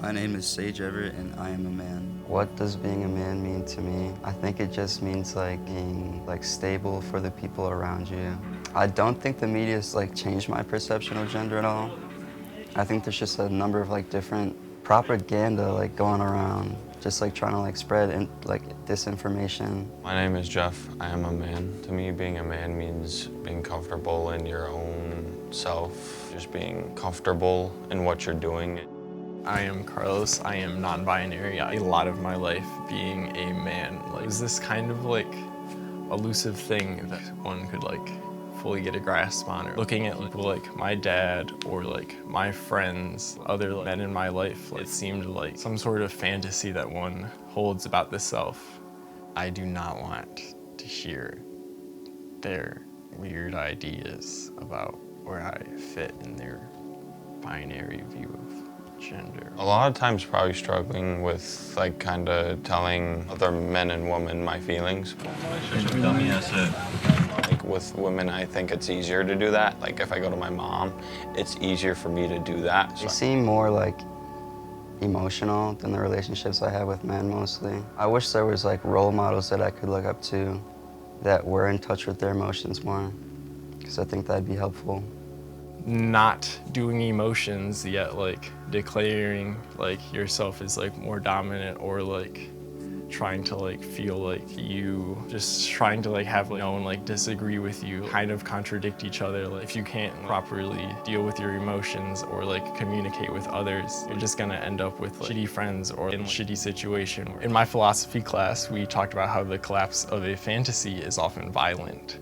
My name is Sage Everett and I am a man. What does being a man mean to me? I think it just means like being stable for the people around you. I don't think the media's changed my perception of gender at all. I think there's just a number of different propaganda going around, just trying to spread disinformation. My name is Jeff. I am a man. To me, being a man means being comfortable in your own self, just being comfortable in what you're doing. I am Carlos. I am non-binary. A lot of my life being a man is this kind of elusive thing that one could fully get a grasp on. Or looking at people like my dad or my friends, other men in my life, it seemed like some sort of fantasy that one holds about the self. I do not want to hear their weird ideas about where I fit in their binary view of gender. A lot of times probably struggling with kind of telling other men and women my feelings. With women, I think it's easier to do that. If I go to my mom, it's easier for me to do that. They seem more emotional than the relationships I have with men mostly. I wish there was role models that I could look up to that were in touch with their emotions more, because I think that'd be helpful. Not doing emotions yet declaring yourself as more dominant, or trying to feel you, just trying to have no one disagree with you, kind of contradict each other. If you can't properly deal with your emotions or communicate with others, you're just gonna end up with shitty friends or in a shitty situation. In my philosophy class, we talked about how the collapse of a fantasy is often violent.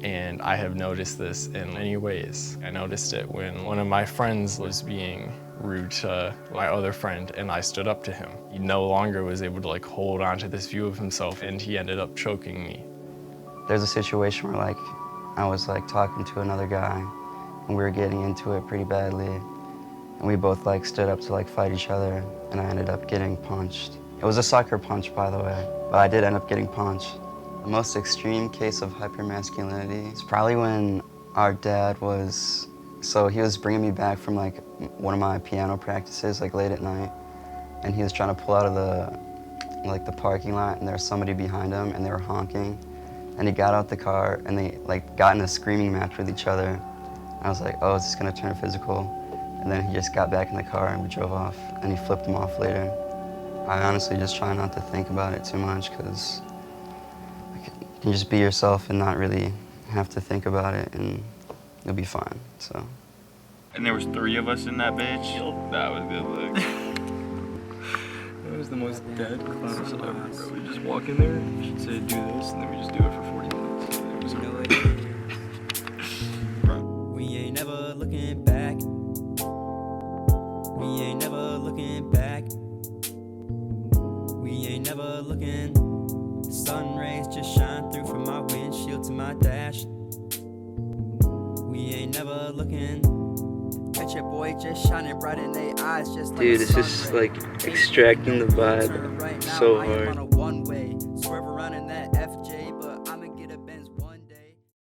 And I have noticed this in many ways. I noticed it when one of my friends was being rude to my other friend, and I stood up to him. He no longer was able to hold on to this view of himself, and he ended up choking me. There's a situation where I was talking to another guy, and we were getting into it pretty badly, and we both stood up to fight each other, and I ended up getting punched. It was a sucker punch, by the way, but I did end up getting punched. The most extreme case of hypermasculinity is probably when our dad was, he was bringing me back from one of my piano practices late at night, and he was trying to pull out of the parking lot, and there was somebody behind him, and they were honking, and he got out the car, and they got in a screaming match with each other. I was like, oh, is this gonna turn physical? And then he just got back in the car and we drove off, and he flipped him off later. I honestly just try not to think about it too much, because you can just be yourself and not really have to think about it, and you'll be fine, so. And there was 3 of us in that bitch. That was good look. That was the most dead class ever, bro. We just walk in there, she'd say do this, and then we just do it for 40 minutes. It was We ain't never looking back. We ain't never looking back. We ain't never looking. Sun rays just shine through from my windshield to my dash. We ain't never looking. Catch your boy just shining bright in their eyes, just like Dude, it's just extracting the vibe so hard.